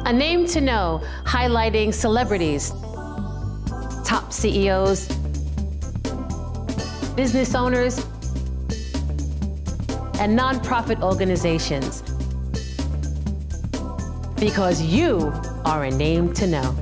A Name to Know, highlighting celebrities, top CEOs, business owners, and nonprofit organizations. Because you are a name to know.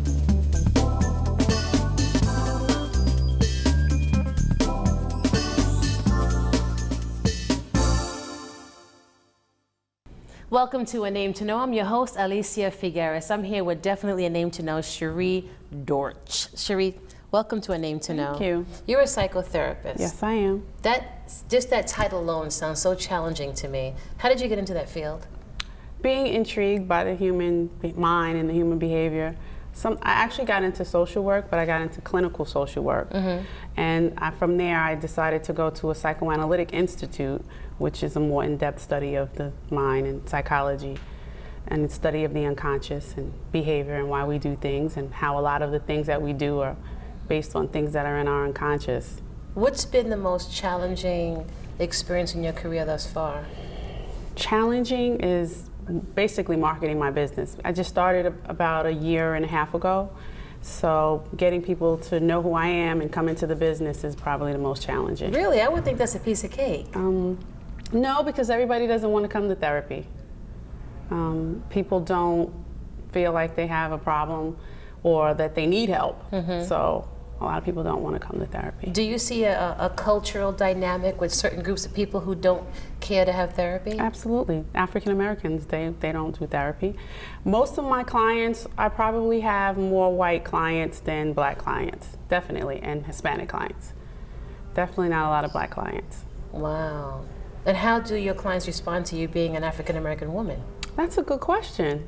Welcome to A Name to Know. I'm your host, Alicia Figueres. I'm here with definitely a name to know, Cherie Dortch. Cherie, welcome to A Name to Know. Thank you. You're a psychotherapist. Yes, I am. Just that title alone sounds so challenging to me. How did you get into that field? Being intrigued by the human mind and the human behavior. I actually got into social work, but I got into clinical social work. And from there, I decided to go to a psychoanalytic institute, which is a more in-depth study of the mind and psychology, and the study of the unconscious and behavior and why we do things, and how a lot of the things that we do are based on things that are in our unconscious. What's been the most challenging experience in your career thus far? Challenging is basically marketing my business. I just started about a year and a half ago, so getting people to know who I am and come into the business is probably the most challenging. Really? I would think that's a piece of cake. No, because everybody doesn't want to come to therapy. People don't feel like they have a problem or that they need help, so a lot of people don't want to come to therapy. Do you see a cultural dynamic with certain groups of people who don't care to have therapy? Absolutely. African Americans, they don't do therapy. Most of my clients, I probably have more white clients than black clients, definitely, and Hispanic clients. Definitely not a lot of black clients. Wow. And how do your clients respond to you being an African American woman? That's a good question.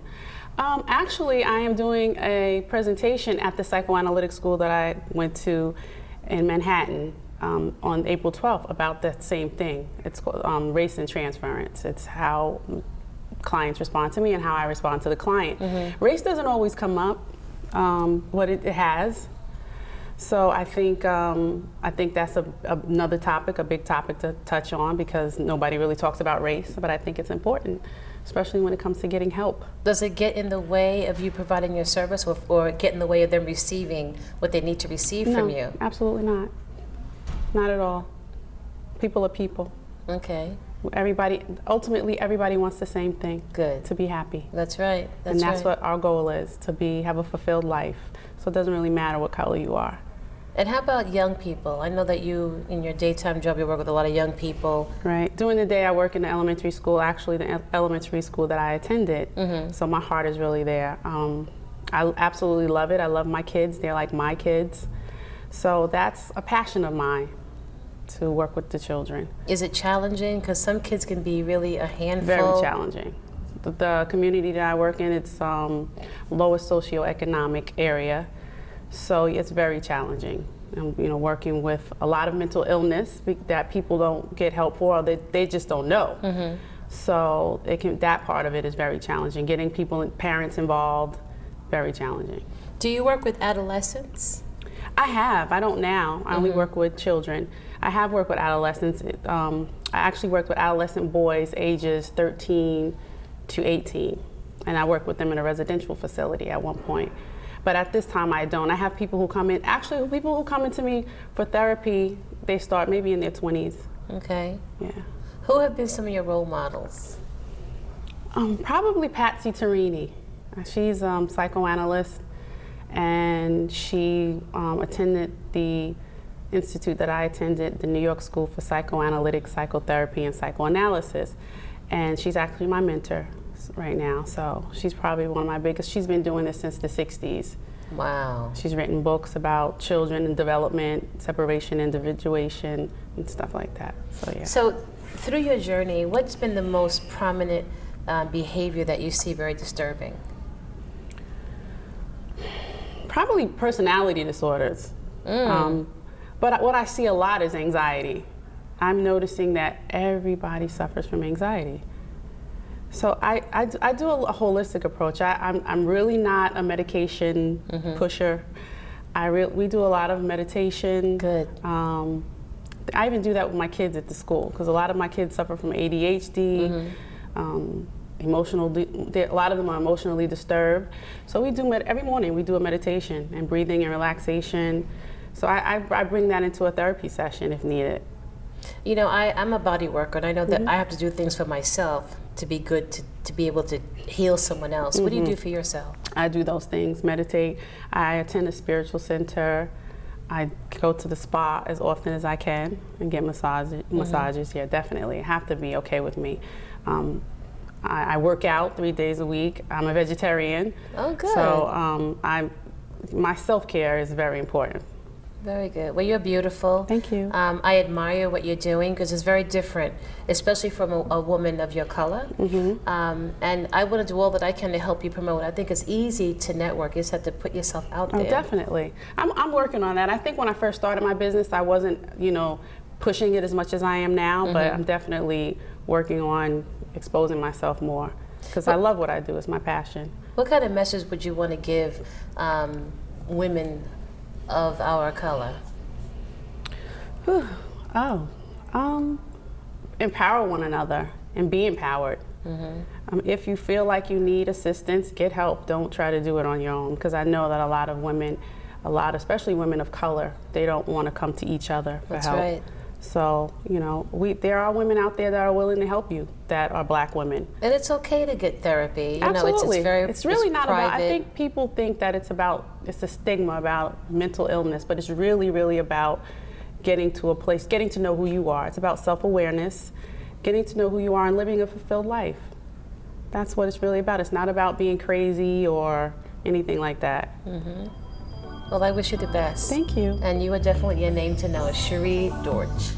Actually, I am doing a presentation at the psychoanalytic school that I went to in Manhattan on April 12th about that same thing. It's called race and transference. It's how clients respond to me and how I respond to the client. Race doesn't always come up, but it has. So I think that's another topic, a big topic to touch on, because nobody really talks about race, but I think it's important, especially when it comes to getting help. Does it get in the way of you providing your service, or get in the way of them receiving what they need to receive from you? No, absolutely not. Not at all. People are people. Okay. Ultimately, everybody wants the same thing. Good. To be happy. That's right. And that's what our goal is, to have a fulfilled life. So it doesn't really matter what color you are. And how about young people? I know that you, in your daytime job, you work with a lot of young people. Right. During the day, I work in the elementary school, actually the elementary school that I attended. So my heart is really there. I absolutely love it. I love my kids. They're like my kids. So that's a passion of mine, to work with the children. Is it challenging? Because some kids can be really a handful. Very challenging. The community that I work in, it's lowest socioeconomic area. So it's very challenging. Working with a lot of mental illness that people don't get help for, or they just don't know. So that part of it is very challenging. Getting parents involved, very challenging. Do you work with adolescents? I have. I don't now. I only work with children. I have worked with adolescents. I actually worked with adolescent boys ages 13 to 18, and I worked with them in a residential facility at one point. But at this time, I don't. I have people who come in, people who come into me for therapy, they start maybe in their 20s. Okay. Yeah. Who have been some of your role models? Probably Patsy Torini. She's a psychoanalyst, and she attended the institute that I attended, the New York School for Psychoanalytic Psychotherapy and Psychoanalysis. And she's actually my mentor right now, so she's probably one of my biggest. She's been doing this since the 60s. Wow. She's written books about children and development, separation, individuation, and stuff like that. So yeah. So through your journey, what's been the most prominent behavior that you see very disturbing? Probably personality disorders. But what I see a lot is anxiety. I'm noticing that everybody suffers from anxiety. So I do a holistic approach. I'm really not a medication pusher. We do a lot of meditation. Good. I even do that with my kids at the school, because a lot of my kids suffer from ADHD, a lot of them are emotionally disturbed. So we do every morning we do a meditation and breathing and relaxation. So I bring that into a therapy session if needed. You know, I'm a body worker, and I know that I have to do things for myself to be good, to be able to heal someone else. What do you do for yourself? I do those things, meditate. I attend a spiritual center. I go to the spa as often as I can and get massages. Yeah, definitely. It have to be okay with me. I work out 3 days a week. I'm a vegetarian. Oh, good. So my self-care is very important. Very good. Well, you're beautiful. Thank you. I admire what you're doing because it's very different, especially from a woman of your color. And I want to do all that I can to help you promote. I think it's easy to network. You just have to put yourself out there. Oh, definitely. I'm working on that. I think when I first started my business, I wasn't, pushing it as much as I am now, but I'm definitely working on exposing myself more because I love what I do. It's my passion. What kind of message would you want to give women of our color? Empower one another and be empowered. If you feel like you need assistance, get help. Don't try to do it on your own, because I know that a lot of women, especially women of color, they don't want to come to each other for help. That's right. So, there are women out there that are willing to help you that are black women. And it's okay to get therapy. Absolutely. It's really not private. about, I think people think that it's a stigma about mental illness, but it's really, really about getting to a place, getting to know who you are. It's about self-awareness, getting to know who you are and living a fulfilled life. That's what it's really about. It's not about being crazy or anything like that. Well, I wish you the best. Thank you. And you are definitely a name to know, Cherie Dortch.